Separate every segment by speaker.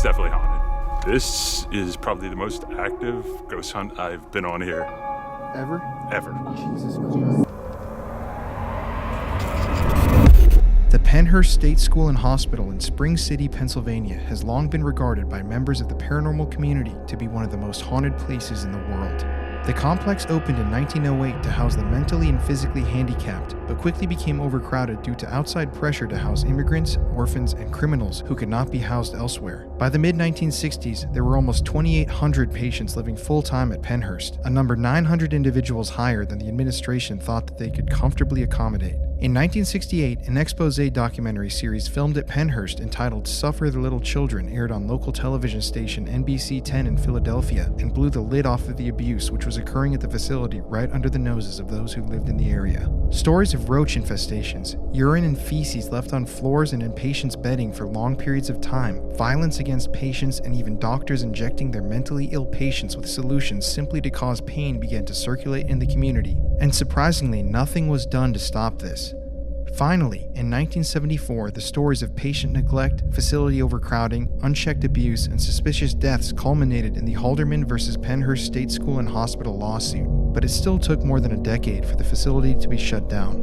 Speaker 1: is definitely haunted. This is probably the most active ghost hunt I've been on here.
Speaker 2: Ever?
Speaker 1: Ever.
Speaker 2: Jesus Christ. The Pennhurst State School and Hospital in Spring City, Pennsylvania has long been regarded by members of the paranormal community to be one of the most haunted places in the world. The complex opened in 1908 to house the mentally and physically handicapped, but quickly became overcrowded due to outside pressure to house immigrants, orphans, and criminals who could not be housed elsewhere. By the mid-1960s, there were almost 2,800 patients living full-time at Pennhurst, a number 900 individuals higher than the administration thought that they could comfortably accommodate. In 1968, an expose documentary series filmed at Pennhurst entitled Suffer the Little Children aired on local television station NBC 10 in Philadelphia and blew the lid off of the abuse which was occurring at the facility right under the noses of those who lived in the area. Stories of roach infestations, urine and feces left on floors and in patients' bedding for long periods of time, violence against patients, and even doctors injecting their mentally ill patients with solutions simply to cause pain began to circulate in the community. And surprisingly, nothing was done to stop this. Finally, in 1974, the stories of patient neglect, facility overcrowding, unchecked abuse, and suspicious deaths culminated in the Halderman versus Pennhurst State School and Hospital lawsuit, but it still took more than a decade for the facility to be shut down.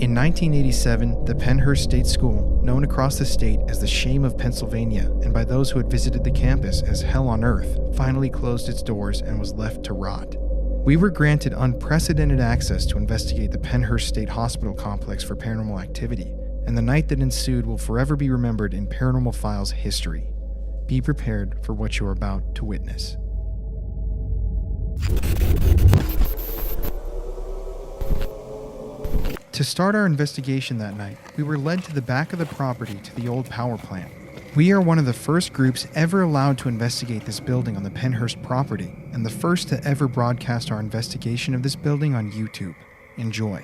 Speaker 2: In 1987, the Pennhurst State School, known across the state as the Shame of Pennsylvania and by those who had visited the campus as Hell on Earth, finally closed its doors and was left to rot. We were granted unprecedented access to investigate the Pennhurst State Hospital complex for paranormal activity, and the night that ensued will forever be remembered in Paranormal Files history. Be prepared for what you are about to witness. To start our investigation that night, we were led to the back of the property to the old power plant. We are one of the first groups ever allowed to investigate this building on the Pennhurst property, and the first to ever broadcast our investigation of this building on YouTube. Enjoy.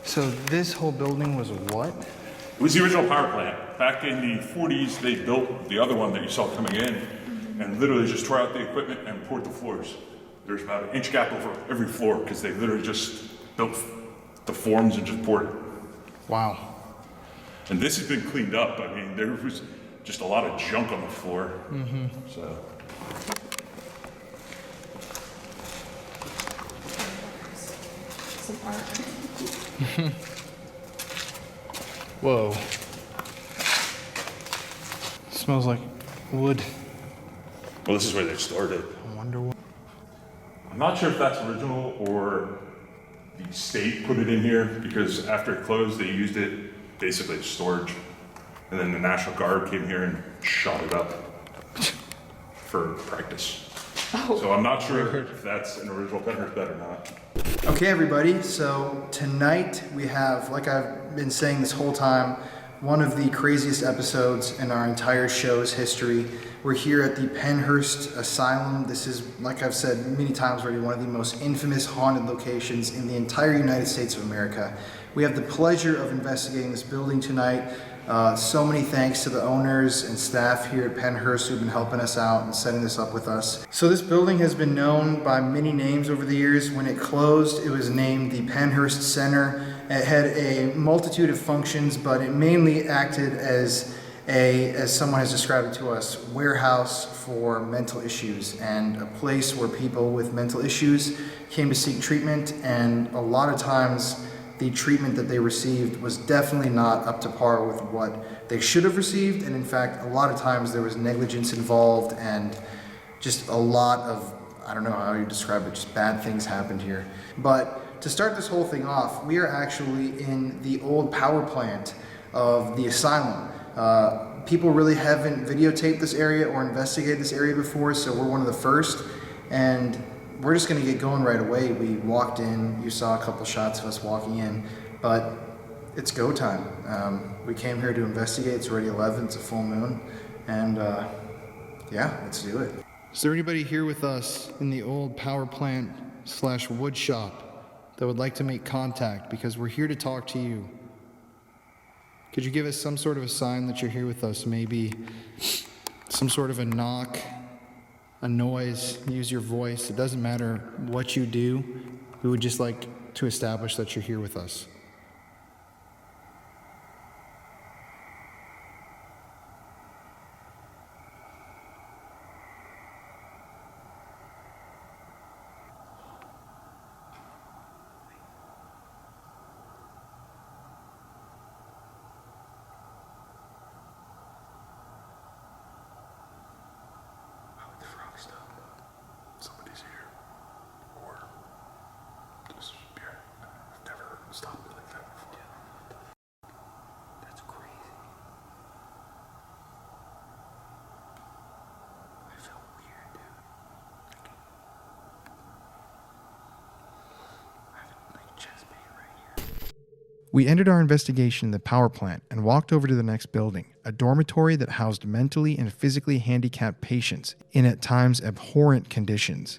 Speaker 2: So this whole building was a what?
Speaker 1: It was the original power plant. Back in the 40s, they built the other one that you saw coming in and literally just tore out the equipment and poured the floors. There's about an inch gap over every floor because they literally just built the forms and just poured it.
Speaker 2: Wow.
Speaker 1: And this has been cleaned up. I mean, there was just a lot of junk on the floor. So.
Speaker 3: Some art.
Speaker 2: Whoa. Smells like wood.
Speaker 1: Well, this is where they started.
Speaker 2: I wonder what.
Speaker 1: I'm not sure if that's original or the state put it in here because after it closed, they used it basically as storage. And then the National Guard came here and shot it up for practice.
Speaker 3: Oh.
Speaker 1: So I'm not sure if that's an original Pennhurst bed or not.
Speaker 2: Okay, everybody, so tonight we have, like I've been saying this whole time, one of the craziest episodes in our entire show's history. We're here at the Pennhurst Asylum. This is, like I've said many times already, one of the most infamous haunted locations in the entire United States of America. We have the pleasure of investigating this building tonight. So many thanks to the owners and staff here at Pennhurst who've been helping us out and setting this up with us. So this building has been known by many names over the years. When it closed, it was named the Pennhurst Center. It had a multitude of functions, but it mainly acted as someone has described it to us, warehouse for mental issues and a place where people with mental issues came to seek treatment, and a lot of times the treatment that they received was definitely not up to par with what they should have received, and in fact a lot of times there was negligence involved and just a lot of, I don't know how you describe it, just bad things happened here. But to start this whole thing off, we are actually in the old power plant of the asylum. People really haven't videotaped this area or investigated this area before, so we're one of the first, and we're just gonna get going right away. We walked in, you saw a couple shots of us walking in, but it's go time. We came here to investigate. It's already 11, it's a full moon, and yeah, let's do it. Is there anybody here with us in the old power plant / wood shop that would like to make contact? Because we're here to talk to you. Could you give us some sort of a sign that you're here with us? Maybe some sort of a knock, a noise, use your voice. It doesn't matter what you do. We would just like to establish that you're here with us.
Speaker 1: Somebody's here. Or this spirit. I've never heard him stop me like that before.
Speaker 4: That's crazy. I felt weird, dude. I have chest pain right here.
Speaker 2: We ended our investigation in the power plant and walked over to the next building, a dormitory that housed mentally and physically handicapped patients in at times abhorrent conditions.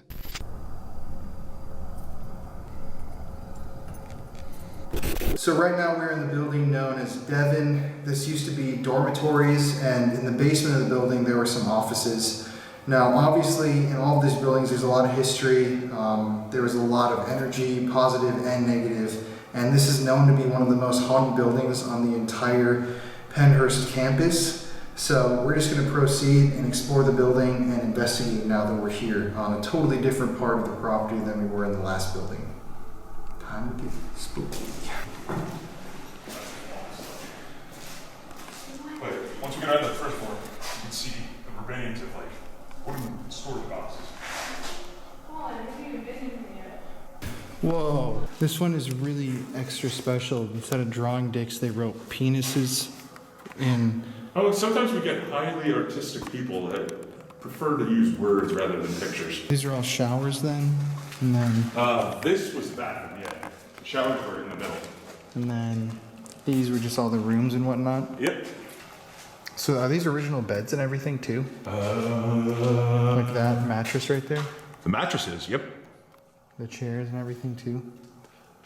Speaker 2: So right now we're in the building known as Devon. This used to be dormitories, and in the basement of the building there were some offices. Now obviously in all of these buildings there's a lot of history. There was a lot of energy, positive and negative, and this is known to be one of the most haunted buildings on the entire Pennhurst campus. So we're just going to proceed and explore the building and investigate now that we're here on a totally different part of the property than we were in the last building. Time to get spooky.
Speaker 1: But once we get out of the first floor, you can see the remains of like wooden storage boxes.
Speaker 3: Colin, have you even been in here yet?
Speaker 2: Whoa. This one is really extra special. Instead of drawing dicks, they wrote penises in.
Speaker 1: Oh, sometimes we get highly artistic people that prefer to use words rather than pictures.
Speaker 2: These are all showers then? And then
Speaker 1: This was the bathroom, yeah. The showers were in the middle.
Speaker 2: and then these were just all the rooms and whatnot.
Speaker 1: Yep.
Speaker 2: So are these original beds and everything too? Like that mattress right there?
Speaker 1: The mattresses, yep.
Speaker 2: The chairs and everything too?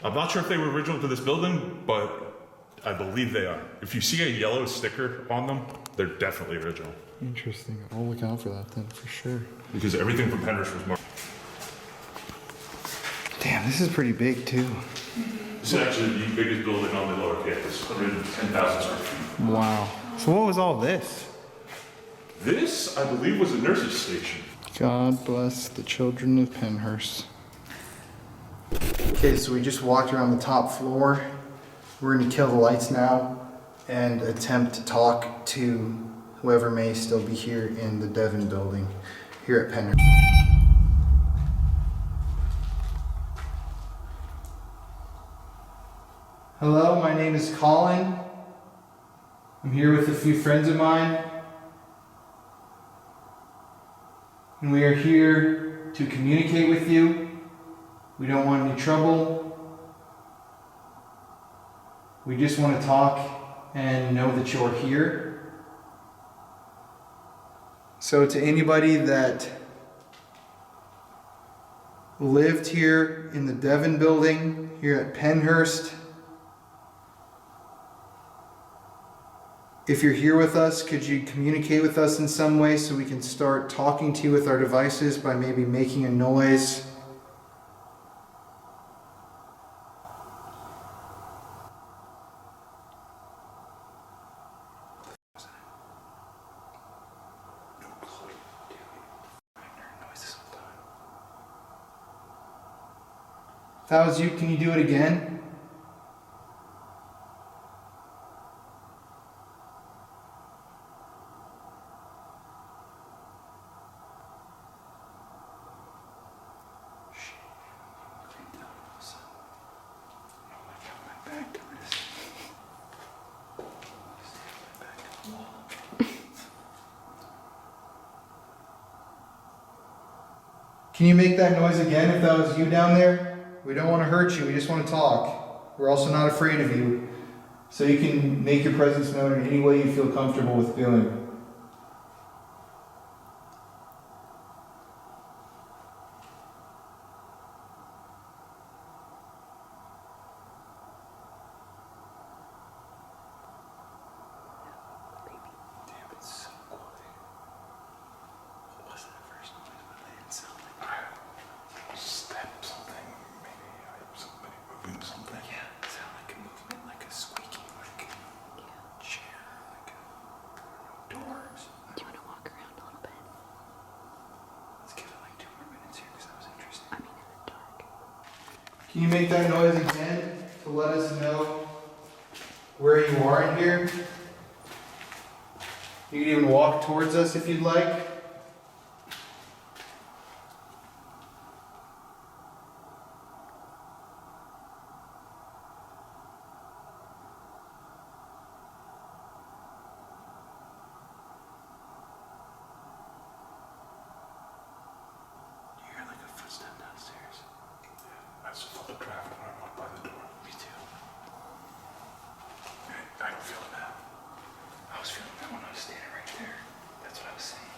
Speaker 1: I'm not sure if they were original to this building, but I believe they are. If you see a yellow sticker on them, they're definitely original.
Speaker 2: Interesting. I'll look out for that then for sure.
Speaker 1: Because everything from Pennhurst was marked.
Speaker 2: Damn, this is pretty big too.
Speaker 1: This is actually the biggest building on the lower campus, 110,000 square feet.
Speaker 2: Wow. So what was all this?
Speaker 1: This, I believe, was a nurse's station.
Speaker 2: God bless the children of Pennhurst. Okay, so we just walked around the top floor. We're going to kill the lights now and attempt to talk to whoever may still be here in the Devon building here at Pennhurst. Hello, my name is Colin. I'm here with a few friends of mine. And we are here to communicate with you. We don't want any trouble. We just want to talk and know that you're here. So to anybody that lived here in the Devon building, here at Pennhurst, if you're here with us, could you communicate with us in some way so we can start talking to you with our devices by maybe making a noise? If that was you, can you do it again? Can you make that noise again if that was you down there? We don't want to hurt you, we just want to talk. We're also not afraid of you. So you can make your presence known in any way you feel comfortable with doing. Can you make that noise again to let us know where you are in here? You can even walk towards us if you'd like.
Speaker 1: I just felt the traffic when I walked by the door.
Speaker 4: Me too.
Speaker 1: I don't feel that.
Speaker 4: I was feeling that when I was standing right there. That's what I was saying.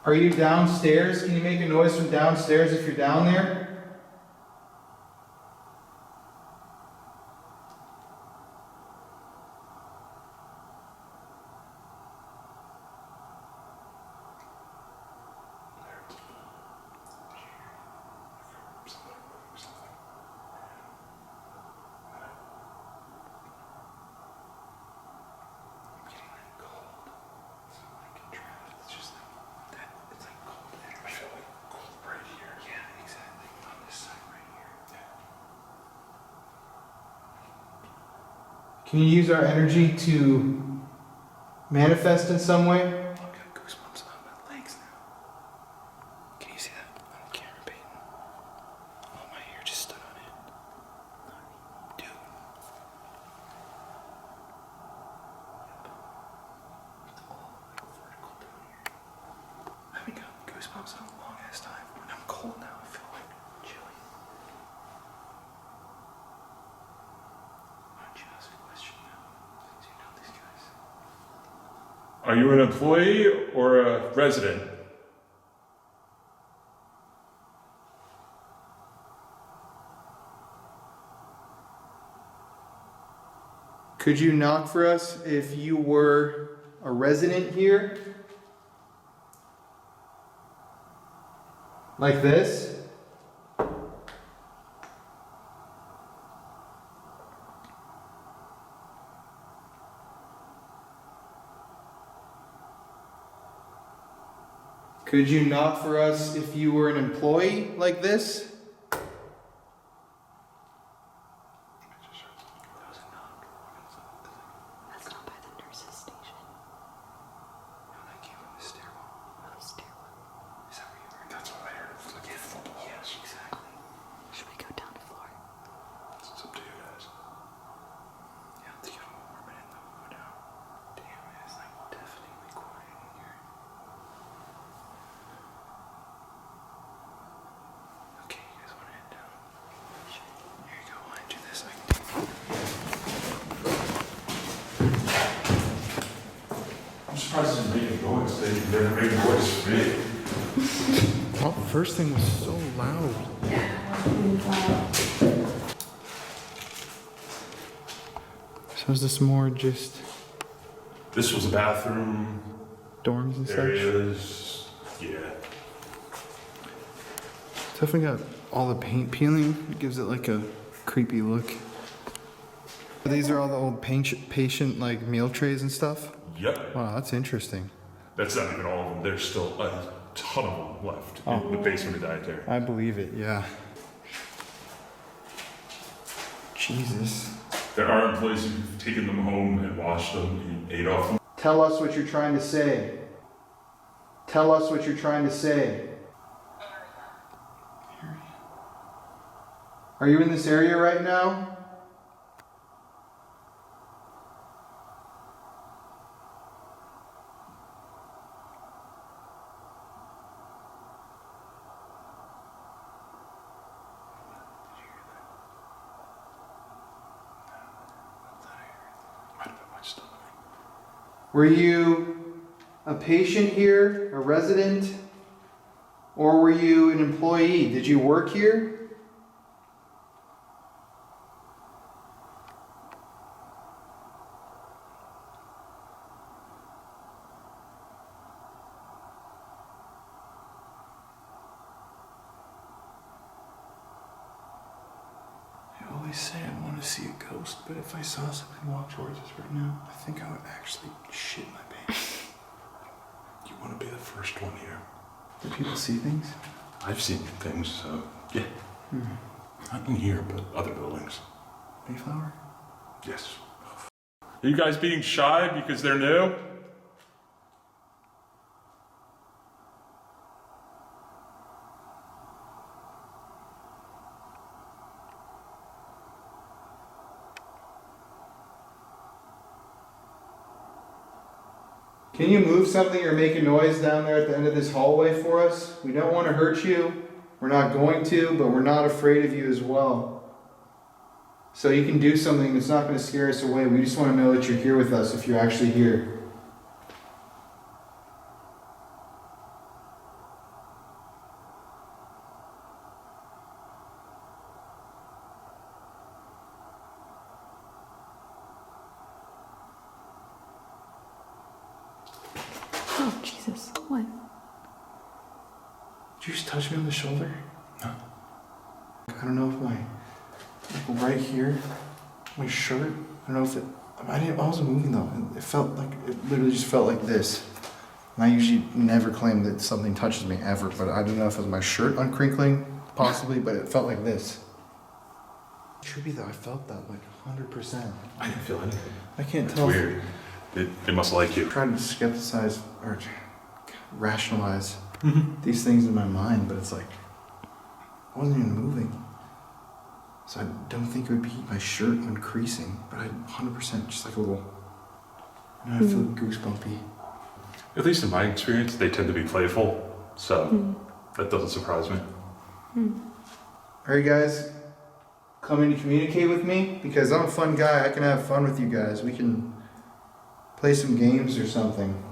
Speaker 2: Are you downstairs? Can you make a noise from downstairs if you're down there?
Speaker 4: I'm getting that cold. It's not like a draft. It's just like that. It's like cold energy.
Speaker 1: I feel like cold right here.
Speaker 4: Yeah, exactly. On this side right here.
Speaker 2: Can you use our energy to manifest in some way?
Speaker 4: I got goosebumps on my legs now. Can you see that on the camera, Peyton? Oh, my hair just stood on it. Dude. It's all like vertical down here. I haven't got goosebumps in a long ass time. And I'm cold now. I feel like chilly. Why don't you ask a question now? Since you know these guys.
Speaker 1: Are you an employee or a resident?
Speaker 2: Could you knock for us if you were a resident here? Like this? Could you knock for us if you were an employee like this?
Speaker 4: That was a knock.
Speaker 5: That's not by the nurse's station.
Speaker 4: No, that came from the stairwell.
Speaker 5: Oh, stairwell.
Speaker 4: Is that where you were?
Speaker 1: That's what I heard. It's like football.
Speaker 4: Yeah, exactly.
Speaker 5: Should we go down to floor?
Speaker 1: It's up to you guys.
Speaker 4: Yeah, I think I'm warm it in though. Go down. Damn, it's like deafeningly quiet in here. Okay, you guys want to head down? Sure. Here you go. While I do this, I can take
Speaker 1: I'm surprised it didn't make a noise. They never made a noise for me.
Speaker 2: Well, the first thing was so loud. So is this more just
Speaker 1: This was a bathroom,
Speaker 2: dorms and such?
Speaker 1: areas. Yeah.
Speaker 2: Definitely got all the paint peeling. It gives it like a creepy look. These are all the old patient like meal trays and stuff.
Speaker 1: Yep.
Speaker 2: Wow, that's interesting.
Speaker 1: That's not even all of them. There's still a ton of them left
Speaker 2: Oh.
Speaker 1: in the basement of dietary.
Speaker 2: I believe it, yeah. Jesus.
Speaker 1: There are employees who've taken them home and washed them and ate off them.
Speaker 2: Tell us what you're trying to say. Tell us what you're trying to say. Are you in this area right now?
Speaker 4: Might have been my stomach.
Speaker 2: Were you a patient here, a resident, or were you an employee? Did you work here?
Speaker 4: I always say I want to see a ghost, but if I saw something walk towards us right now, I think I would actually shit my pants.
Speaker 1: You want to be the first one here.
Speaker 4: Do people see things?
Speaker 1: I've seen things, so yeah. Not in here, but other buildings.
Speaker 2: Mayflower?
Speaker 1: Yes. Are you guys being shy because they're new?
Speaker 2: Can you move something or make a noise down there at the end of this hallway for us? We don't want to hurt you. We're not going to, but we're not afraid of you as well. So you can do something that's not going to scare us away. We just want to know that you're here with us if you're actually here.
Speaker 5: Oh, Jesus. What?
Speaker 2: Did you just touch me on the shoulder?
Speaker 1: No.
Speaker 2: I don't know if my, like right here, my shirt, I don't know if it, I wasn't moving though. It felt like, it literally just felt like this. And I usually never claim that something touches me ever, but I don't know if it was my shirt uncrinkling, possibly, but it felt like this. It should be though, I felt that like 100%.
Speaker 1: I didn't feel anything.
Speaker 2: I can't
Speaker 1: It's
Speaker 2: tell.
Speaker 1: weird. They must like you.
Speaker 2: I'm trying to skepticize or rationalize these things in my mind, but it's like, I wasn't even moving. So I don't think it would be my shirt uncreasing, but I 100% just like a little, I feel goosebumpy.
Speaker 1: At least in my experience, they tend to be playful, so that doesn't surprise me.
Speaker 2: Are you guys coming to communicate with me? Because I'm a fun guy, I can have fun with you guys. We can play some games or something.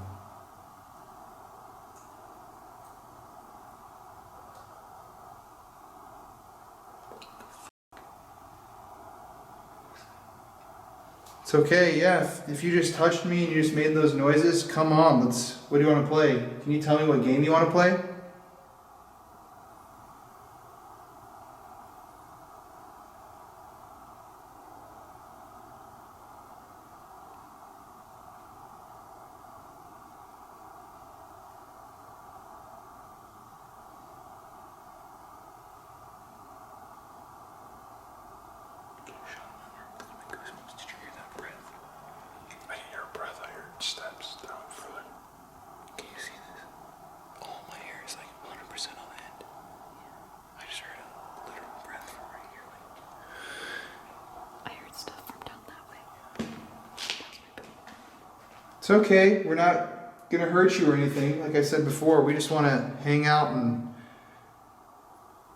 Speaker 2: It's okay, yeah. If you just touched me and you just made those noises, come on, what do you want to play? Can you tell me what game you want to play?
Speaker 1: I didn't hear a breath, I heard steps down further.
Speaker 4: Can you see this? All my hair is like 100% on end. I just heard a literal breath from right here.
Speaker 5: I heard stuff from down that way. That was my boot.
Speaker 2: It's okay, we're not gonna hurt you or anything. Like I said before, we just want to hang out and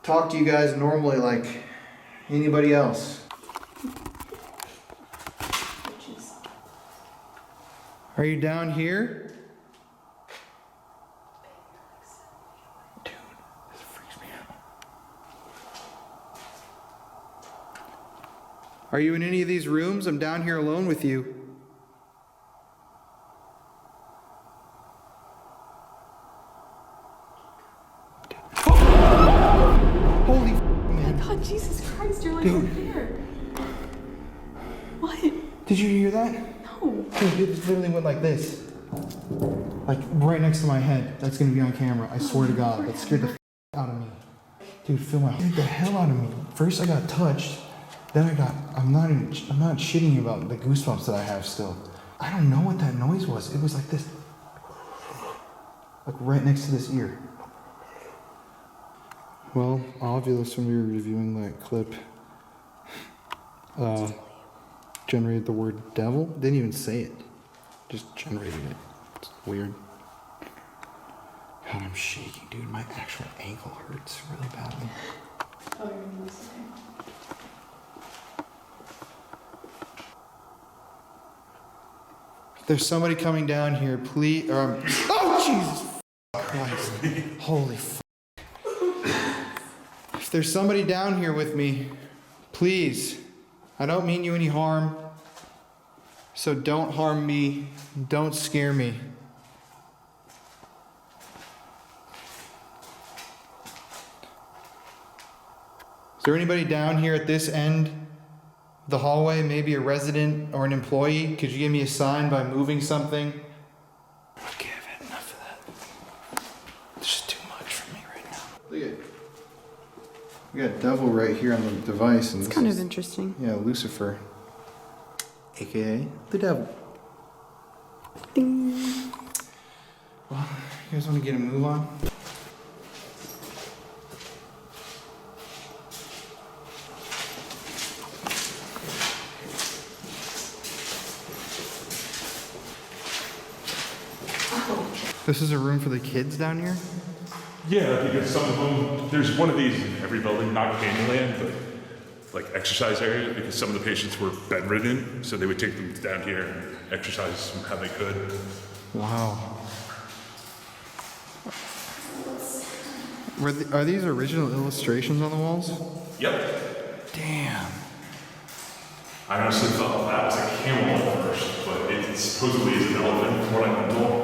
Speaker 2: talk to you guys normally like anybody else.
Speaker 5: Bitches.
Speaker 2: Are you down here?
Speaker 4: Dude, this freaks me out.
Speaker 2: Are you in any of these rooms? I'm down here alone with you. Holy man.
Speaker 5: God, Jesus Christ, you're like
Speaker 2: Dude.
Speaker 5: right there. What?
Speaker 2: Did you hear that?
Speaker 5: No.
Speaker 2: Dude, it literally went like this. Like right next to my head. That's gonna be on camera. I swear to God. That scared the out of me. Dude, scared the hell out of me. First I got touched. Then I'm not shitting you about the goosebumps that I have still. I don't know what that noise was. It was like this. Like right next to this ear. Well, Ovilus, when we were reviewing that clip, generated the word devil. Didn't even say it. Just generated it. It's weird. God, I'm shaking, dude. My actual ankle hurts really badly.
Speaker 3: Oh, you're gonna listen.
Speaker 2: If there's somebody coming down here, please. Oh, Jesus Christ. Holy f. If there's somebody down here with me, please. I don't mean you any harm. So don't harm me. Don't scare me. Is there anybody down here at this end of the hallway? Maybe a resident or an employee? Could you give me a sign by moving something?
Speaker 4: Okay, I've had enough of that. It's just too much for me right now.
Speaker 2: Look at We got devil right here on the device. And
Speaker 3: It's
Speaker 2: this
Speaker 3: kind
Speaker 2: is,
Speaker 3: of interesting.
Speaker 2: yeah, Lucifer, aka the devil.
Speaker 3: Ding.
Speaker 2: Well, you guys want to get a move on? This is a room for the kids down here?
Speaker 1: Yeah, because some of them, there's one of these in every building, not Candyland, but like exercise area, because some of the patients were bedridden, so they would take them down here and exercise them how they could.
Speaker 2: Wow. Are these original illustrations on the walls?
Speaker 1: Yep.
Speaker 2: Damn.
Speaker 1: I honestly thought that was a camel at first, but it supposedly is an elephant from what I've been told.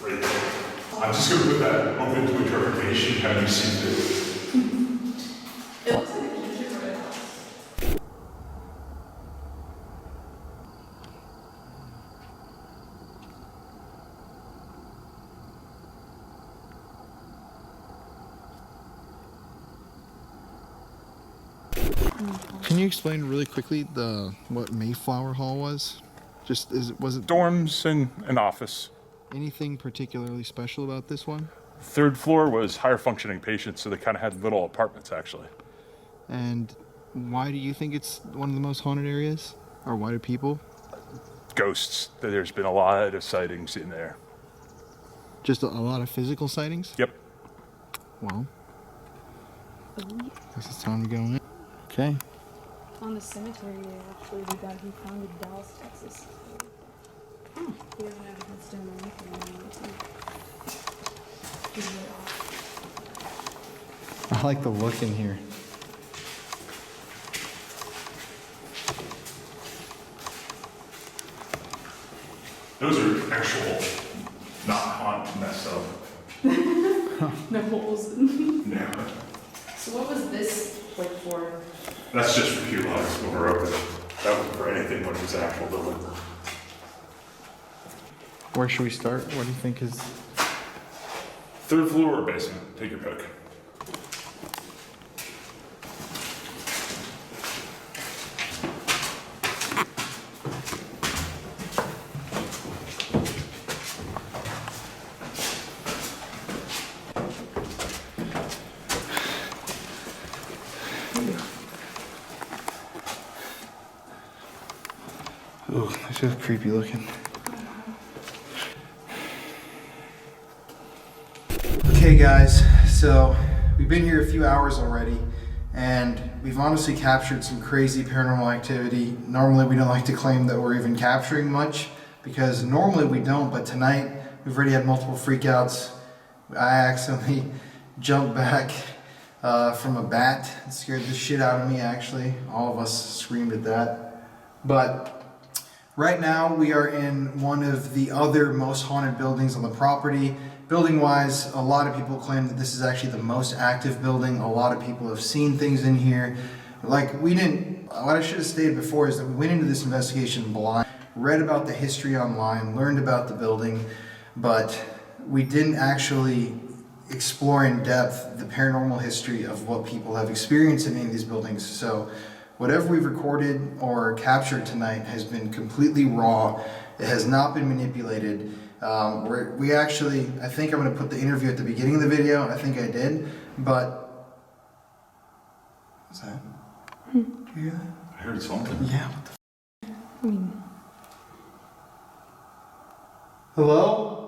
Speaker 1: Right there. I'm just going to put that open to interpretation. How do you see this?
Speaker 3: It looks like a gingerbread house.
Speaker 2: Can you explain really quickly what Mayflower Hall was? Was it
Speaker 1: Dorms and an office.
Speaker 2: anything particularly special about this one?
Speaker 1: Third floor was higher functioning patients, so they kind of had little apartments actually.
Speaker 2: And why do you think it's one of the most haunted areas? Or why do people?
Speaker 1: Ghosts. There's been a lot of sightings in there.
Speaker 2: Just a lot of physical sightings?
Speaker 1: Yep.
Speaker 2: Well, guess it's time to go in. Okay.
Speaker 3: On the cemetery, actually, the guy who founded Dallas, Texas. He doesn't have a headstone or anything on it. He's way off.
Speaker 2: I like the look in here.
Speaker 1: Those are actual, not haunt messed up.
Speaker 3: No holes.
Speaker 1: No.
Speaker 3: So what was this like for?
Speaker 1: That's just for queue lines when we're open. That was for anything when it was an actual building.
Speaker 2: Where should we start? What do you think is...
Speaker 1: Third floor or basement? Take your pick.
Speaker 2: Ooh, this is creepy looking. Okay guys, so we've been here a few hours already and we've honestly captured some crazy paranormal activity. Normally we don't like to claim that we're even capturing much because normally we don't, but tonight we've already had multiple freakouts. I accidentally jumped back from a bat. It scared the shit out of me actually. All of us screamed at that. But right now we are in one of the other most haunted buildings on the property. Building wise, a lot of people claim that this is actually the most active building. A lot of people have seen things in here. Like what I should have stated before is that we went into this investigation blind, read about the history online, learned about the building, but we didn't actually explore in depth the paranormal history of what people have experienced in any of these buildings. So whatever we've recorded or captured tonight has been completely raw. It has not been manipulated. I think I'm going to put the interview at the beginning of the video. I think I did, but... What's that? Did you hear that?
Speaker 1: I heard something.
Speaker 2: Yeah, what the
Speaker 3: I mean,
Speaker 2: Hello?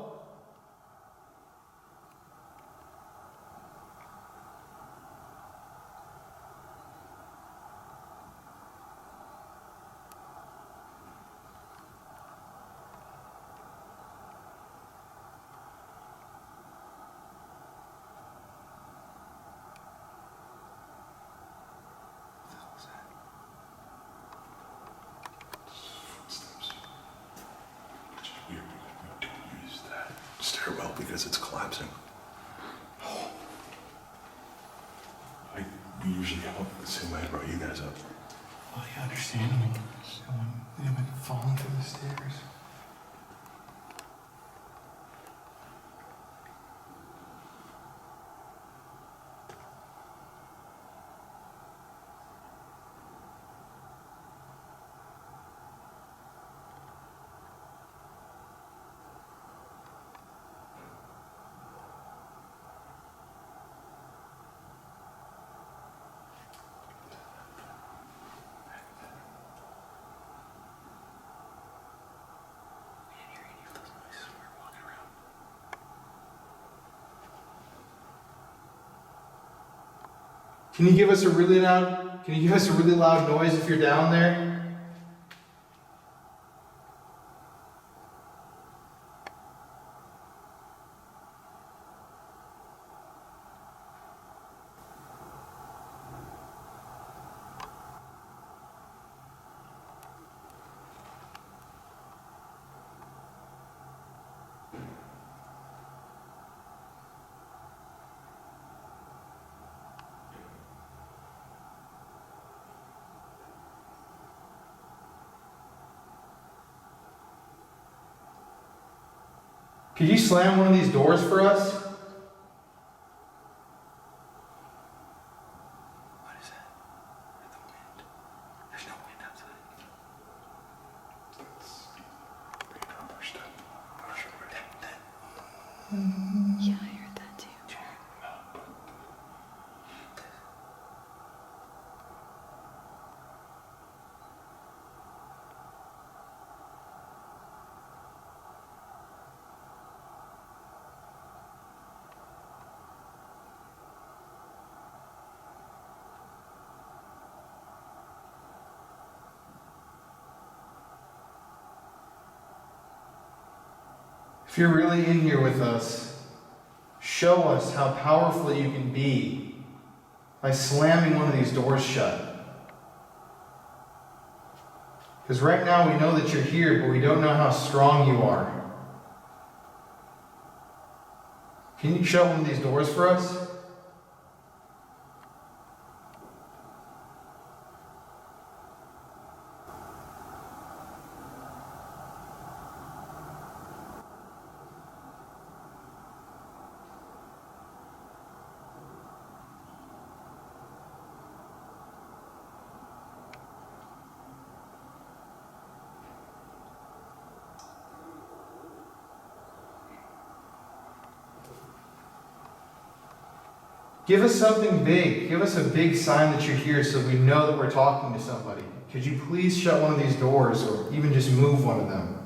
Speaker 1: Which is weird because we don't use that stairwell because it's collapsing. We usually help the same way I brought you guys up.
Speaker 2: Well, you understand me. Someone would falling through the stairs. Can you give us a really loud noise if you're down there? Could you slam one of these doors for us?
Speaker 4: What is that? The wind. There's no wind outside.
Speaker 5: Yeah, I heard that too.
Speaker 2: If you're really in here with us, show us how powerful you can be by slamming one of these doors shut. Because right now we know that you're here, but we don't know how strong you are. Can you shut one of these doors for us? Give us something big. Give us a big sign that you're here so we know that we're talking to somebody. Could you please shut one of these doors or even just move one of them?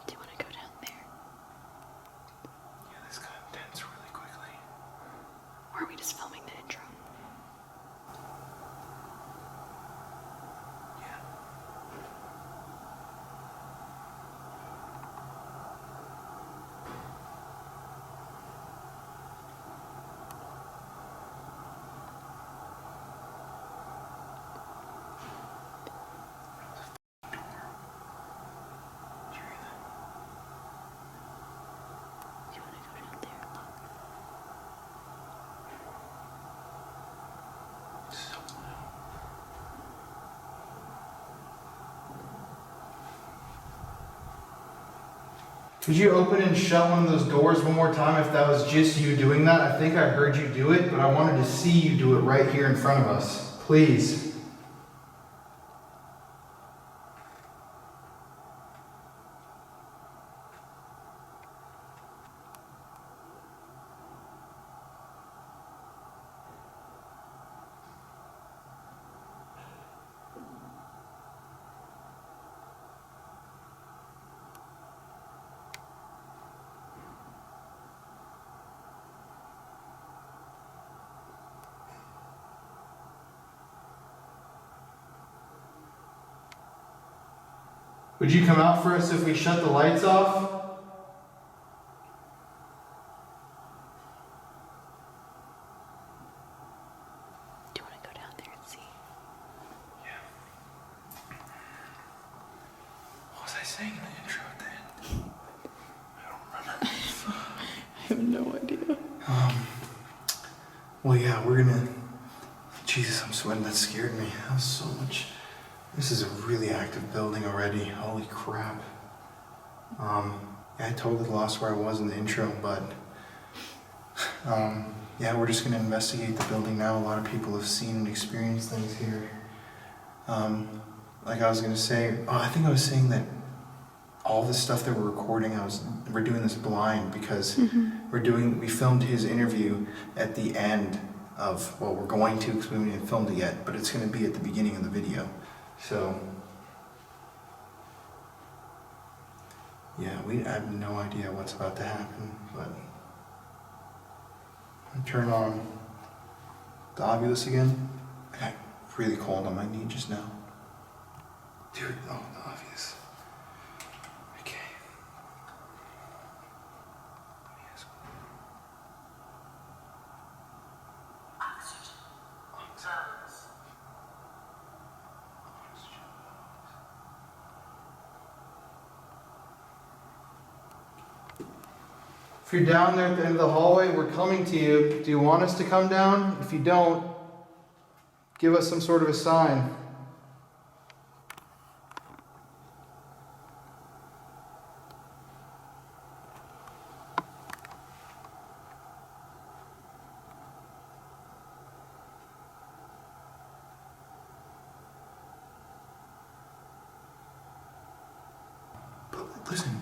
Speaker 5: Do you want to go down there?
Speaker 4: Yeah, this got intense really quickly.
Speaker 5: Or are we just filming the intro?
Speaker 4: Yeah. Did you hear that?
Speaker 5: Do you want to go down there and look?
Speaker 4: It's so loud.
Speaker 2: Could you open and shut one of those doors one more time if that was just you doing that? I think I heard you do it, but I wanted to see you do it right here in front of us. Please. Would you come out for us if we shut the lights off?
Speaker 5: Do you want to go down there and see?
Speaker 4: Yeah. What was I saying in the intro at the end? I don't remember.
Speaker 5: I have no idea.
Speaker 2: Well, yeah, we're gonna... Jesus, I'm sweating. That scared me. That was so much... This is a really active building already. Holy crap. Yeah, I totally lost where I was in the intro, but... yeah, we're just gonna investigate the building now. A lot of people have seen and experienced things here. Like I was gonna say... Oh, I think I was saying that all the stuff that we're recording, we're doing this blind because we filmed his interview at the end of, well, we're going to because we haven't filmed it yet, but it's going to be at the beginning of the video. So, yeah, I have no idea what's about to happen, but Turn on the Ovilus again. I got really cold on my knee just now. Dude, oh, the Ovilus. Okay. Let me ask. Oxygen. If you're down there at the end of the hallway, we're coming to you. Do you want us to come down? If you don't, give us some sort of a sign. But listen.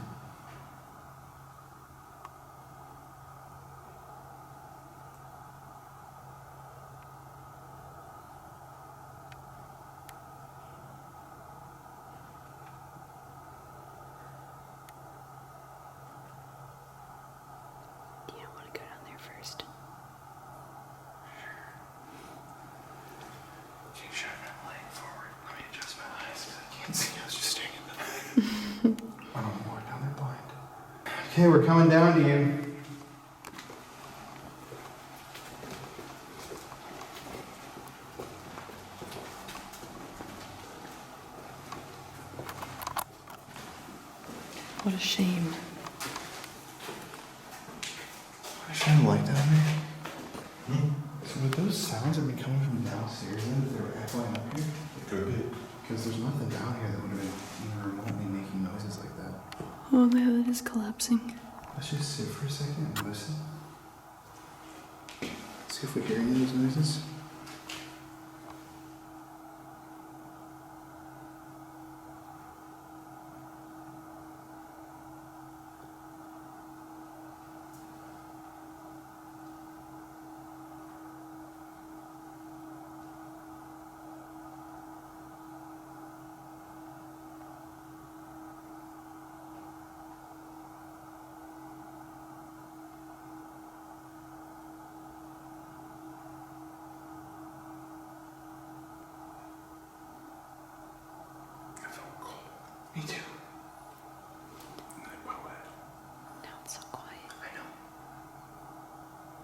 Speaker 5: Do you want to go down there first?
Speaker 2: Can you shine that light forward? Let me adjust my eyes because I can't see. I was just staring at the light. I don't walk down there blind. Okay, we're coming down to you.
Speaker 5: What a shame.
Speaker 2: I shine a light down there. So would those sounds have been coming from downstairs then if they were echoing up here?
Speaker 1: It could be.
Speaker 2: Because there's nothing down here that would have been even remotely making noises like that.
Speaker 5: Oh, my head is collapsing.
Speaker 2: Let's just sit for a second and listen. See if we hear any of those noises. Me too.
Speaker 5: Now it's so quiet.
Speaker 2: I know.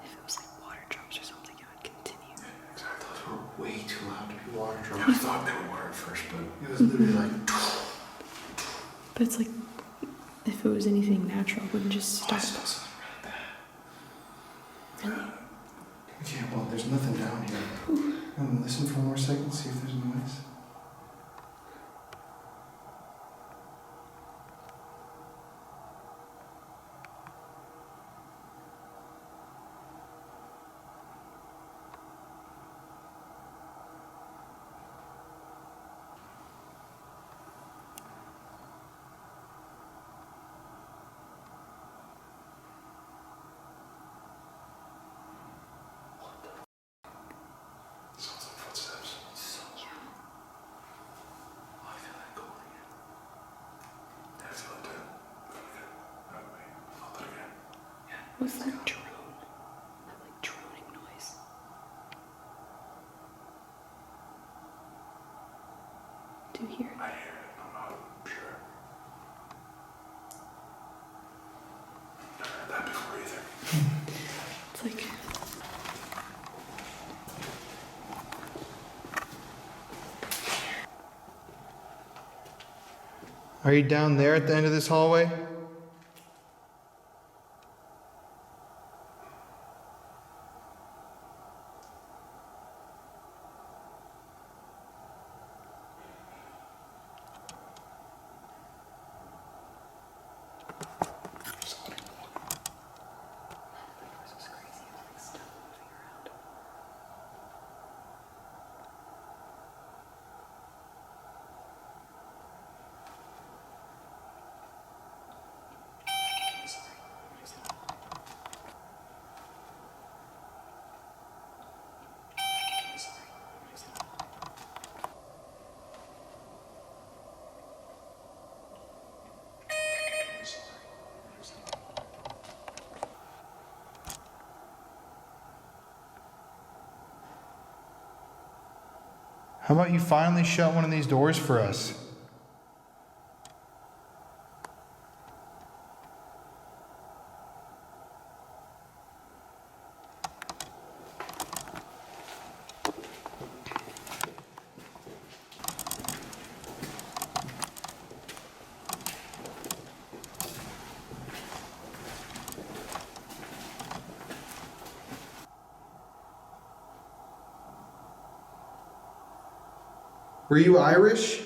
Speaker 5: If it was like water drops or something, it would continue.
Speaker 2: Exactly. Those were way too loud to be water drops. I thought they were at first, but it was literally like.
Speaker 5: But it's like, if it was anything natural, it wouldn't just
Speaker 2: Oh, I
Speaker 5: stop.
Speaker 2: smell something really bad.
Speaker 5: Really?
Speaker 2: Okay, well, there's nothing down here. I'm gonna listen for 1 more second, see if there's a noise. Sounds like footsteps.
Speaker 5: Yeah.
Speaker 2: Oh, I feel that cold again. I feel it too. Oh, wait. I felt it again. Yeah.
Speaker 5: What's that drone? That like droning noise. Do you hear it?
Speaker 2: I hear it. I'm not sure. Never heard that before either.
Speaker 5: It's like,
Speaker 2: Are you down there at the end of this hallway?
Speaker 5: this is crazy. It's like stuff moving around.
Speaker 2: How about you finally shut one of these doors for us? Were you Irish?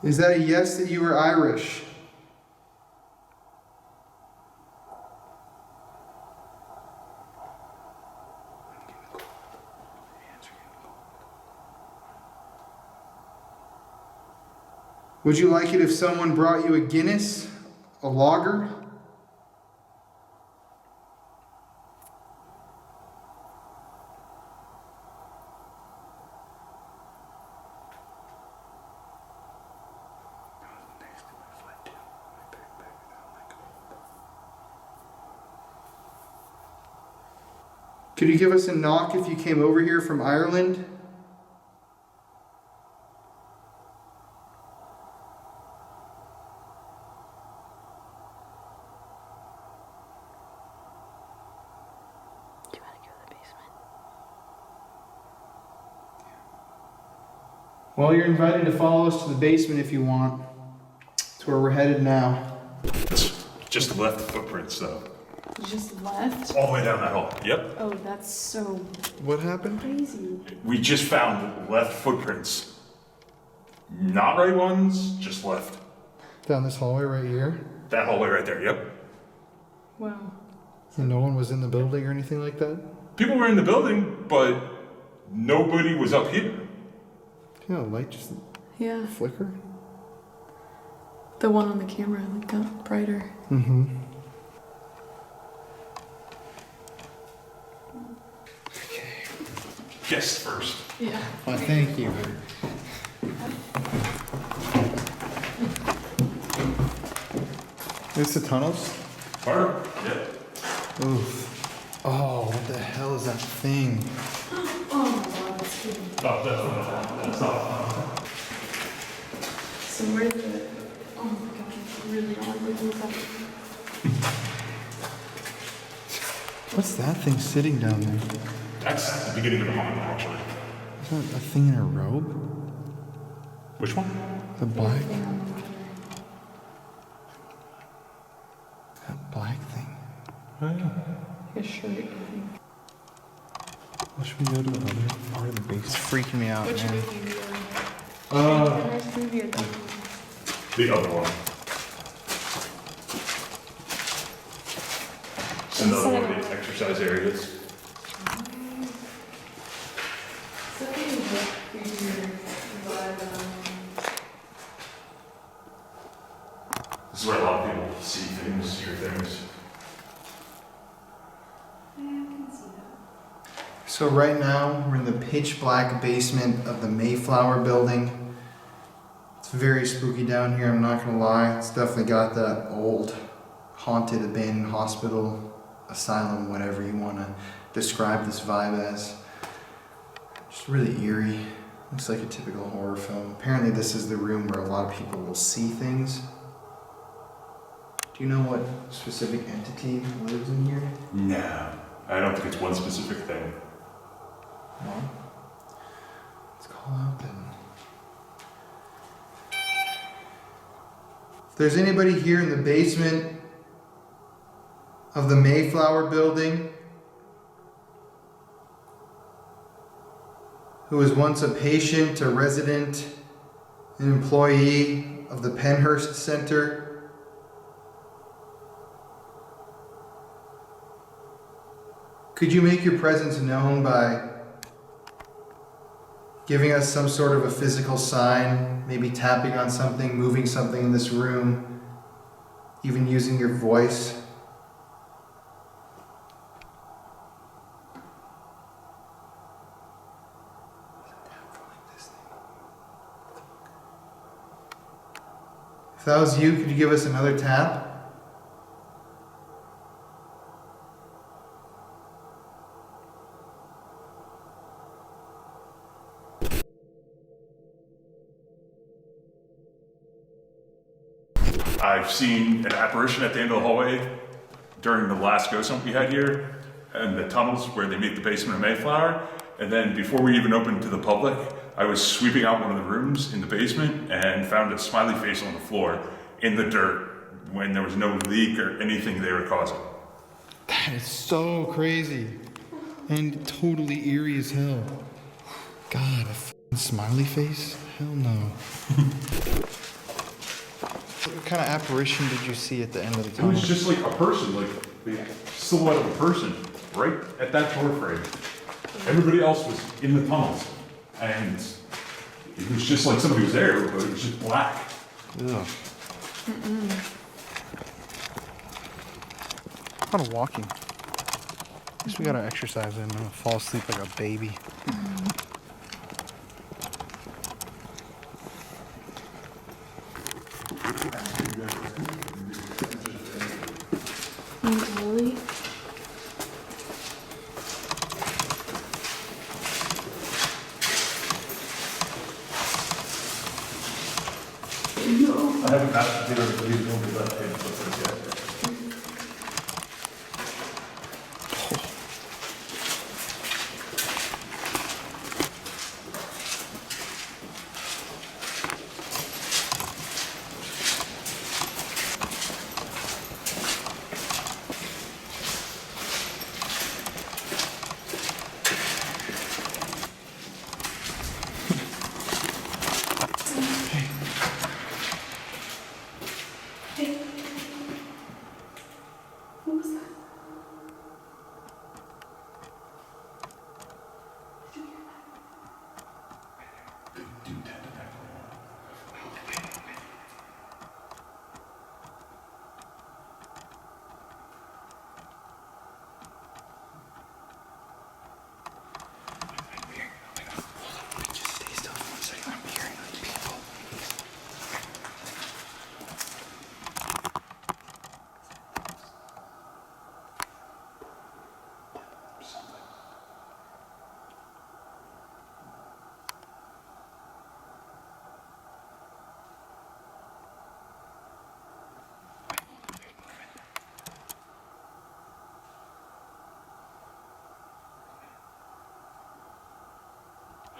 Speaker 2: Is that a yes that you were Irish? Would you like it if someone brought you a Guinness, a lager? Could you give us a knock if you came over here from Ireland?
Speaker 5: Do you want to go to the basement?
Speaker 2: Well, you're invited to follow us to the basement if you want. That's where we're headed now.
Speaker 1: Just left footprints though.
Speaker 3: Just left?
Speaker 1: All the way down that hall. Yep.
Speaker 3: Oh, that's so
Speaker 2: What happened?
Speaker 3: crazy.
Speaker 1: We just found left footprints. Not right ones, just left.
Speaker 2: Down this hallway right here?
Speaker 1: That hallway right there, yep.
Speaker 3: Wow.
Speaker 2: And no one was in the building or anything like that?
Speaker 1: People were in the building, but nobody was up here.
Speaker 2: Yeah, the light just
Speaker 5: Yeah.
Speaker 2: flicker.
Speaker 5: The one on the camera like got brighter.
Speaker 2: Mm-hmm.
Speaker 1: Guess first.
Speaker 3: Yeah.
Speaker 2: Well, thank you. It's the tunnels?
Speaker 1: Fire? Yep.
Speaker 2: Oof. Oh, what the hell is that thing?
Speaker 3: Oh my god, that's creepy.
Speaker 1: Oh, that's not.
Speaker 3: So where's the... Oh my god, it's really odd looking stuff.
Speaker 2: What's that thing sitting down there?
Speaker 1: That's the beginning of the haunt, actually.
Speaker 2: Is that a thing in a robe?
Speaker 1: Which one?
Speaker 2: The black?
Speaker 3: Thing on the water.
Speaker 2: That black thing.
Speaker 1: Oh, yeah.
Speaker 3: Like a shirt, I think.
Speaker 2: Well, should we go to the other part of the base? It's freaking me out,
Speaker 3: Which
Speaker 2: man.
Speaker 3: movie are you
Speaker 2: Uh,
Speaker 3: Pennhurst movie or that one?
Speaker 1: The other one. It's another one of the exercise areas.
Speaker 3: Something look creepier, but
Speaker 1: This is where a lot of people see things, hear things.
Speaker 3: yeah, I can see that.
Speaker 2: So right now, we're in the pitch black basement of the Mayflower building. It's very spooky down here, I'm not gonna lie. It's definitely got that old, haunted, abandoned hospital, asylum, whatever you wanna describe this vibe as. Just really eerie. Looks like a typical horror film. Apparently this is the room where a lot of people will see things. Do you know what specific entity lives in here?
Speaker 1: No. I don't think it's one specific thing.
Speaker 2: No? Let's call out then. If there's anybody here in the basement of the Mayflower building who was once a patient, a resident, an employee of the Pennhurst Center, could you make your presence known by giving us some sort of a physical sign, maybe tapping on something, moving something in this room, even using your voice. If that was you, could you give us another tap?
Speaker 1: I've seen an apparition at the end of the hallway during the last ghost hunt we had here, and the tunnels where they meet the basement of Mayflower. And then before we even opened to the public, I was sweeping out one of the rooms in the basement and found a smiley face on the floor in the dirt when there was no leak or anything they were causing.
Speaker 2: That is so crazy. And totally eerie as hell. God, a f***ing smiley face? Hell no. What kind of apparition did you see at the end of the
Speaker 1: It
Speaker 2: tunnel?
Speaker 1: was just like a person, like the silhouette of a person right at that door frame. Everybody else was in the tunnels, and it was just like somebody was there, but it was just black.
Speaker 2: Ugh. A lot of walking. I guess we gotta exercise and fall asleep like a baby.
Speaker 5: Really?
Speaker 1: I haven't got to the video over that yet.
Speaker 5: What was that?
Speaker 4: Just stay still for 1 second. I'm hearing people.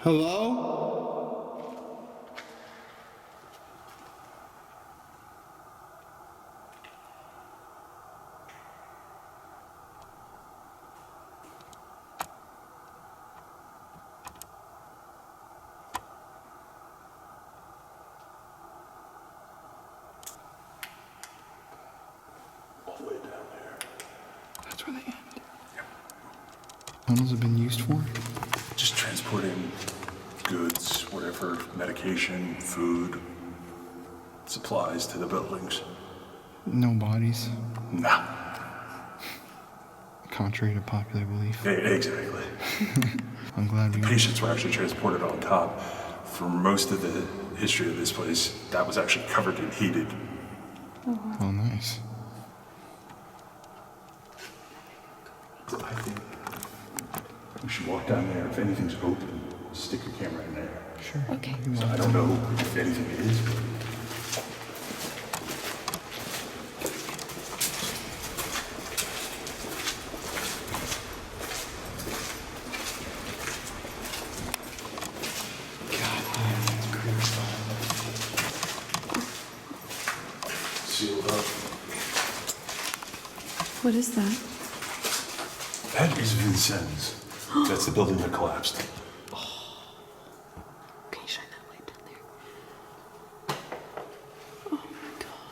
Speaker 2: Hello?
Speaker 1: All the way down there.
Speaker 4: That's where they end.
Speaker 2: Tunnels have been used for?
Speaker 1: Just transporting goods, whatever, medication, food, supplies to the buildings.
Speaker 2: No bodies,
Speaker 1: Nah,
Speaker 2: contrary to popular belief.
Speaker 1: exactly.
Speaker 2: I'm glad we...
Speaker 1: Patients were actually transported on top. For most of the history of this place, that was actually covered and heated.
Speaker 2: Oh, nice.
Speaker 1: I think we should walk down there. If anything's open, stick a camera in there.
Speaker 2: Sure.
Speaker 5: Okay.
Speaker 1: So I don't know if anything is, but sealed up.
Speaker 5: What is that?
Speaker 1: That is Vincennes. That's the building that collapsed.
Speaker 5: Can you shine that light down there? Oh my god.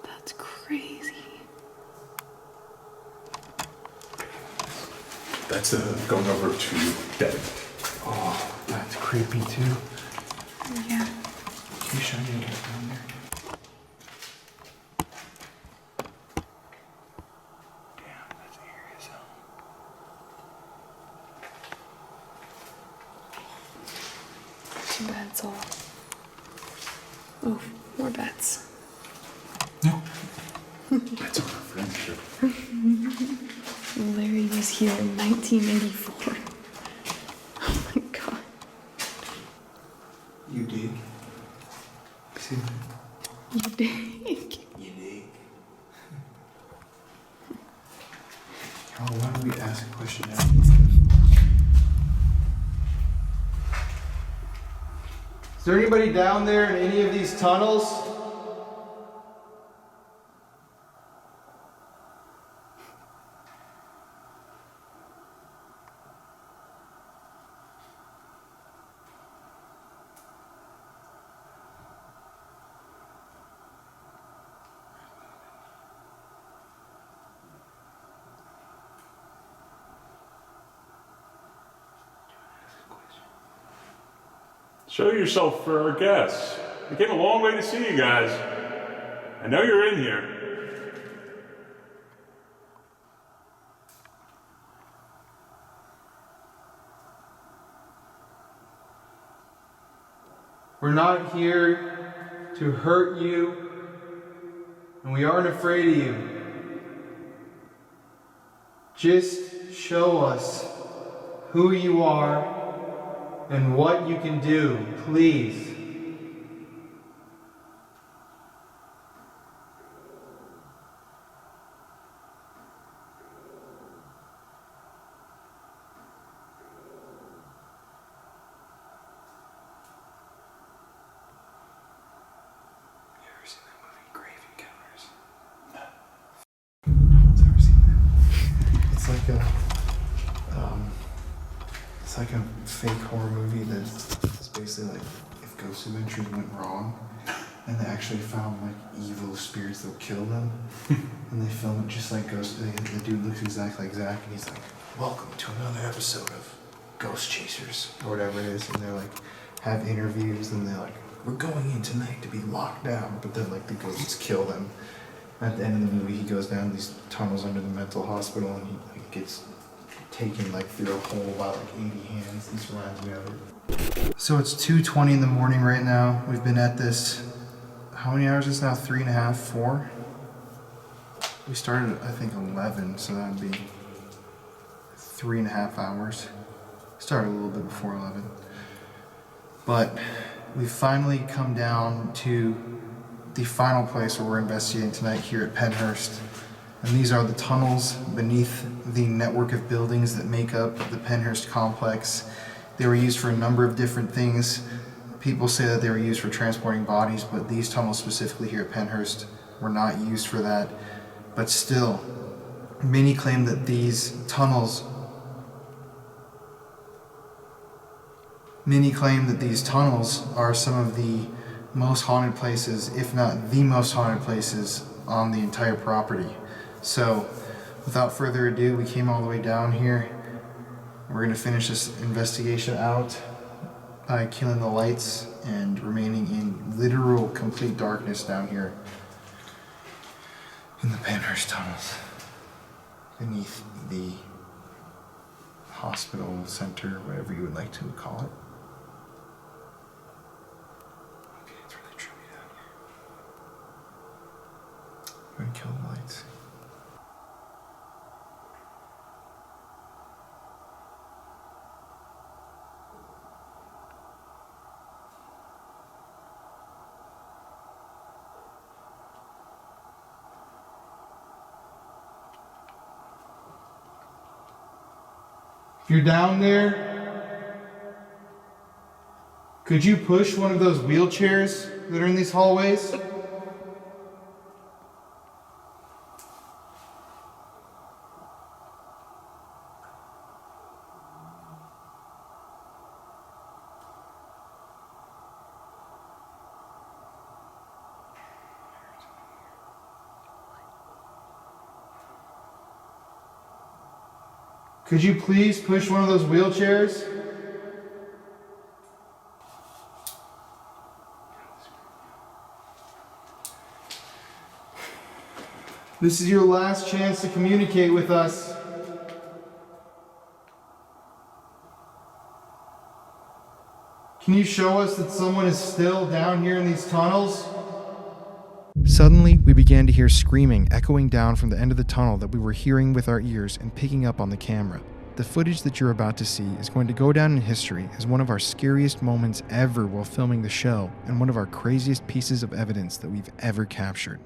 Speaker 5: That's crazy.
Speaker 1: That's going over to Devon.
Speaker 2: Oh, that's creepy too.
Speaker 5: Yeah.
Speaker 2: Can you show me what down there? Damn, that's eerie as hell.
Speaker 5: Some bats all. Oh, more bats.
Speaker 2: No. That's all furniture.
Speaker 5: Larry was here in 1984. Oh my god.
Speaker 2: You dig? See that?
Speaker 5: You dig?
Speaker 2: You dig? Oh, why don't we ask a question now?
Speaker 6: Is there anybody down there in any of these tunnels?
Speaker 1: Show yourself for our guests. We came a long way to see you guys. I know you're in here.
Speaker 6: We're not here to hurt you, and we aren't afraid of you. Just show us who you are and what you can do, please.
Speaker 2: You ever seen that movie, Grave Encounters? No one's ever seen that. It's like a fake horror movie that's basically like if Ghost Adventures went wrong and they actually found like evil spirits that would kill them and they film it just like Ghost. The dude looks exactly like Zach and he's like, "Welcome to another episode of Ghost Chasers," or whatever it is, and they're like have interviews and they're like, "We're going in tonight to be locked down," but then like the ghosts kill them. At the end of the movie, he goes down these tunnels under the mental hospital and he like, gets taken like through a hole by like 80 hands. This reminds me of it. So it's 2:20 in the morning right now. We've been at this, how many hours is this now? 3.5, 4? We started at I think 11, so that would be 3.5 hours. Started a little bit before 11. But we've finally come down to the final place where we're investigating tonight here at Pennhurst. And these are the tunnels beneath the network of buildings that make up the Pennhurst complex. They were used for a number of different things. People say that they were used for transporting bodies, but these tunnels specifically here at Pennhurst were not used for that. But still, many claim that these tunnels are some of the most haunted places, if not the most haunted places on the entire property. So, without further ado, we came all the way down here. We're going to finish this investigation out by killing the lights and remaining in literal complete darkness down here in the Pennhurst tunnels beneath the hospital center, whatever you would like to call it. Okay, it's really trippy down here. I'm going to kill the lights.
Speaker 6: If you're down there, could you push one of those wheelchairs that are in these hallways? Could you please push one of those wheelchairs? This is your last chance to communicate with us. Can you show us that someone is still down here in these tunnels?
Speaker 2: Suddenly, we began to hear screaming echoing down from the end of the tunnel that we were hearing with our ears and picking up on the camera. The footage that you're about to see is going to go down in history as one of our scariest moments ever while filming the show, and one of our craziest pieces of evidence that we've ever captured.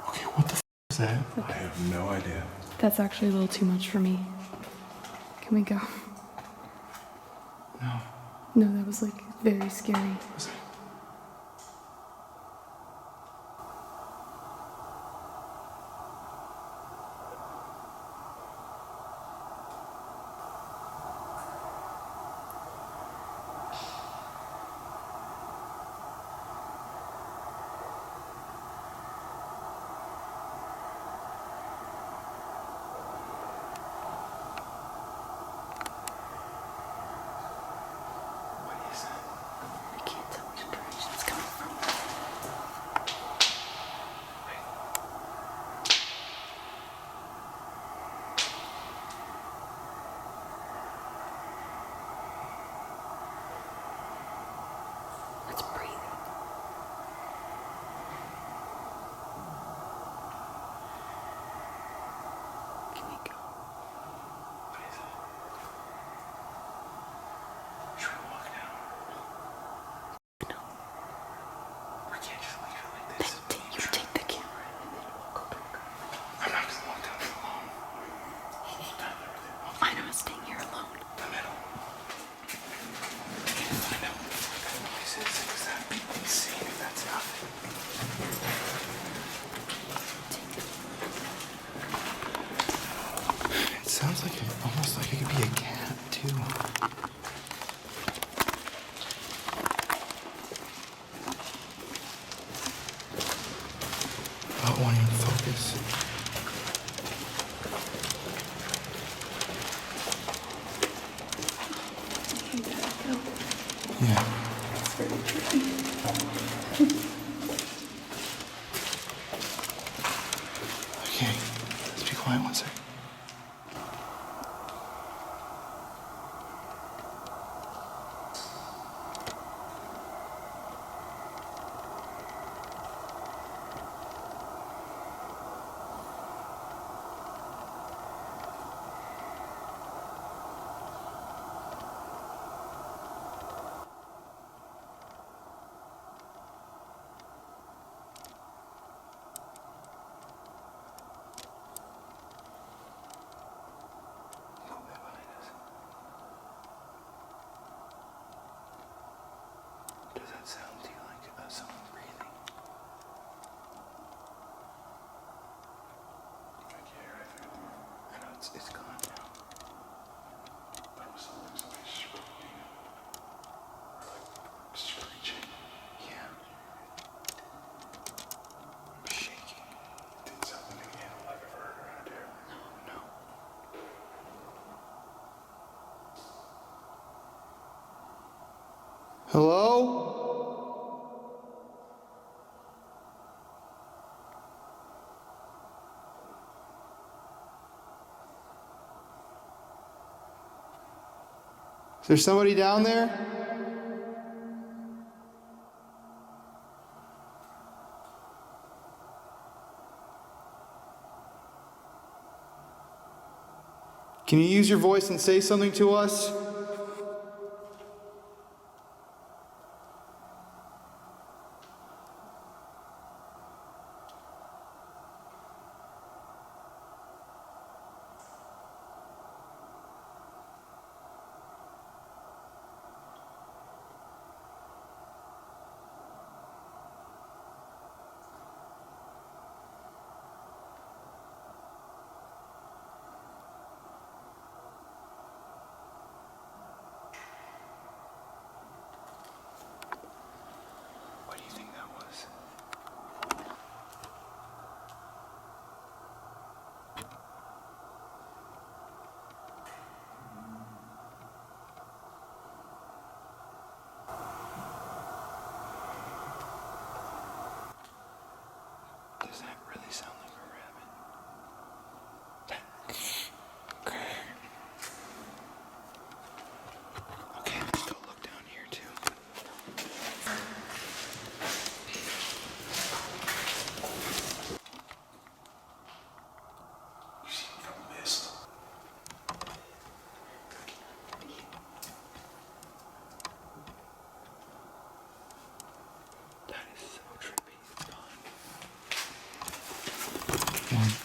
Speaker 4: Okay, what the is that?
Speaker 1: I have no idea.
Speaker 5: That's actually a little too much for me. Can we go?
Speaker 4: No.
Speaker 5: No, that was like very scary.
Speaker 4: Was it?
Speaker 5: I can't tell which direction it's coming from. It's breathing. Can we go?
Speaker 4: What is it? Should we walk down?
Speaker 5: No.
Speaker 4: We can't just leave it like this.
Speaker 5: You take the camera and then walk over.
Speaker 4: I'm not gonna walk down this alone. I'll walk down there with it.
Speaker 5: I'm not staying here alone.
Speaker 4: The middle. I can't find out what the fuck that noise is, because that'd be insane if that's nothing. It sounds like almost like it could be a cat too. Not wanting to focus. Yeah. Okay, let's be quiet one second. Go right behind us. Does that sound to you like someone breathing? I can't hear anything anymore. I know it's gone now. But it was like somebody screaming. Or like screeching. Yeah. I'm shaking. Did something like animal I've ever heard around here? No.
Speaker 6: Hello? Is there somebody down there? Can you use your voice and say something to us?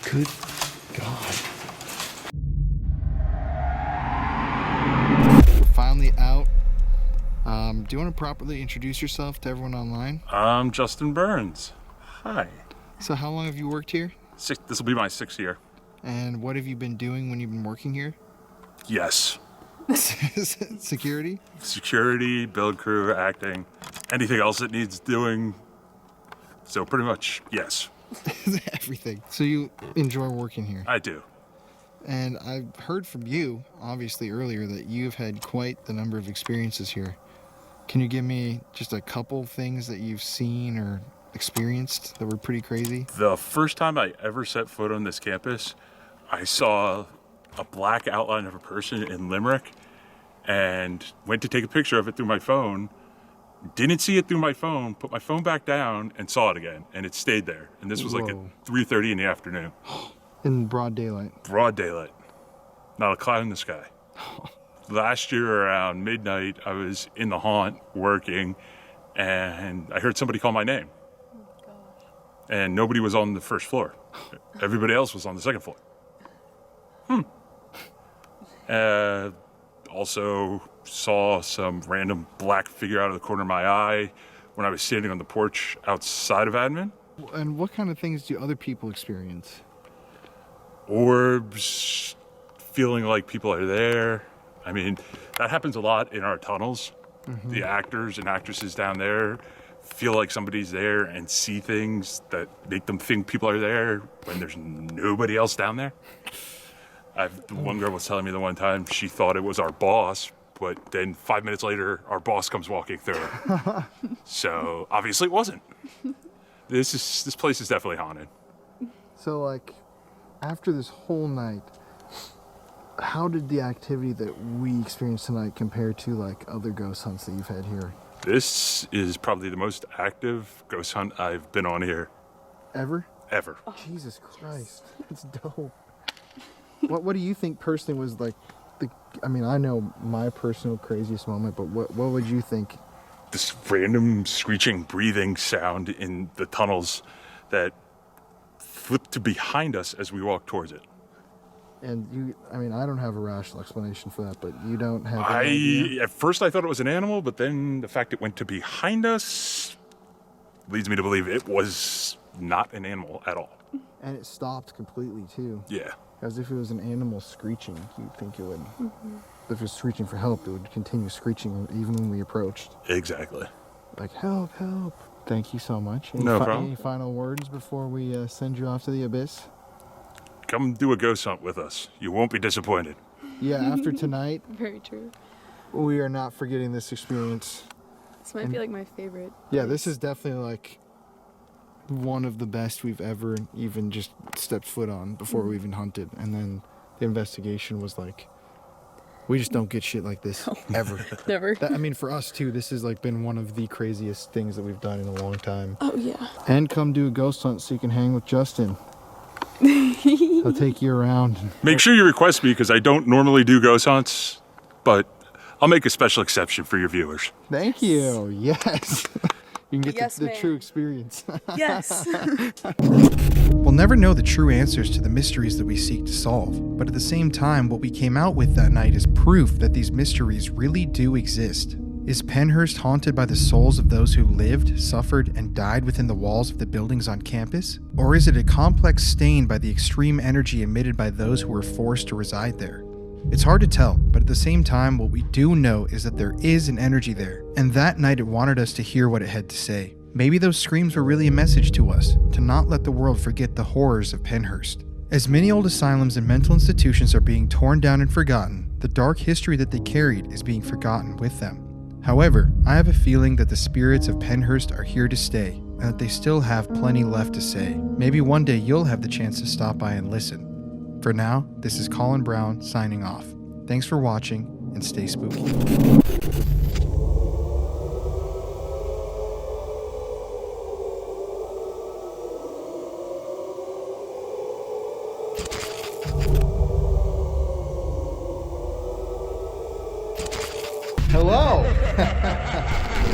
Speaker 4: Good God.
Speaker 2: We're finally out. Do you want to properly introduce yourself to everyone online?
Speaker 1: I'm Justin Burns. Hi.
Speaker 2: So how long have you worked here?
Speaker 1: This will be my 6th year.
Speaker 2: And what have you been doing when you've been working here?
Speaker 1: Yes.
Speaker 2: Security?
Speaker 1: Security, build crew, acting, anything else that needs doing. So pretty much, yes,
Speaker 2: Everything. So you enjoy working here.
Speaker 1: I do.
Speaker 2: And I've heard from you, obviously earlier, that you've had quite the number of experiences here. Can you give me just a couple things that you've seen or experienced that were pretty crazy?
Speaker 1: The first time I ever set foot on this campus, I saw a black outline of a person in Limerick and went to take a picture of it through my phone. Didn't see it through my phone, put my phone back down and saw it again, and it stayed there. And this was like at
Speaker 2: Whoa.
Speaker 1: 3:30 in the afternoon.
Speaker 2: In broad daylight.
Speaker 1: Broad daylight. Not a cloud in the sky. Last year around midnight, I was in the haunt working, and I heard somebody call my name. And nobody was on the first floor. Everybody else was on the second floor. Also saw some random black figure out of the corner of my eye when I was standing on the porch outside of admin.
Speaker 2: And what kind of things do other people experience?
Speaker 1: Orbs, feeling like people are there. I mean, that happens a lot in our tunnels. The actors and actresses down there feel like somebody's there and see things that make them think people are there when there's nobody else down there. The one girl was telling me the one time she thought it was our boss, but then 5 minutes later, our boss comes walking through. So obviously it wasn't. This place is definitely haunted.
Speaker 2: So, like, after this whole night, how did the activity that we experienced tonight compare to, like, other ghost hunts that you've had here?
Speaker 1: This is probably the most active ghost hunt I've been on here
Speaker 2: Ever?
Speaker 1: ever.
Speaker 2: Jesus Christ, that's dope. What do you think personally was, like, I mean, I know my personal craziest moment, but what would you think?
Speaker 1: This random screeching, breathing sound in the tunnels that flipped to behind us as we walked towards it.
Speaker 2: And I mean, I don't have a rational explanation for that, but you don't have any idea?
Speaker 1: At first I thought it was an animal, but then the fact it went to behind us leads me to believe it was not an animal at all.
Speaker 2: And it stopped completely, too.
Speaker 1: Yeah.
Speaker 2: As if it was an animal screeching. You'd think it would, if it was screeching for help, it would continue screeching even when we approached.
Speaker 1: Exactly.
Speaker 2: Like, help, help. Thank you so much.
Speaker 1: No problem.
Speaker 2: Any final words before we send you off to the abyss?
Speaker 1: Come do a ghost hunt with us. You won't be disappointed.
Speaker 2: Yeah, after tonight,
Speaker 3: Very true.
Speaker 2: we are not forgetting this experience.
Speaker 3: This might be like my favorite.
Speaker 2: Yeah, this is definitely like one of the best we've ever even just stepped foot on before we even hunted. And then the investigation was like, we just don't get shit like this ever.
Speaker 3: Never.
Speaker 2: I mean, for us too, this has like been one of the craziest things that we've done in a long time.
Speaker 3: Oh yeah.
Speaker 2: And come do a ghost hunt so you can hang with Justin. He'll take you around.
Speaker 1: Make sure you request me because I don't normally do ghost hunts, but I'll make a special exception for your viewers.
Speaker 2: Thank you. Yes. You can get
Speaker 3: Yes,
Speaker 2: the
Speaker 3: ma'am.
Speaker 2: true experience.
Speaker 3: Yes.
Speaker 2: We'll never know the true answers to the mysteries that we seek to solve, but at the same time, what we came out with that night is proof that these mysteries really do exist. Is Pennhurst haunted by the souls of those who lived, suffered, and died within the walls of the buildings on campus? Or is it a complex stain by the extreme energy emitted by those who were forced to reside there? It's hard to tell, but at the same time, what we do know is that there is an energy there, and that night it wanted us to hear what it had to say. Maybe those screams were really a message to us, to not let the world forget the horrors of Pennhurst. As many old asylums and mental institutions are being torn down and forgotten, the dark history that they carried is being forgotten with them. However, I have a feeling that the spirits of Pennhurst are here to stay, and that they still have plenty left to say. Maybe one day you'll have the chance to stop by and listen. For now, this is Colin Brown signing off. Thanks for watching, and stay spooky. Hello!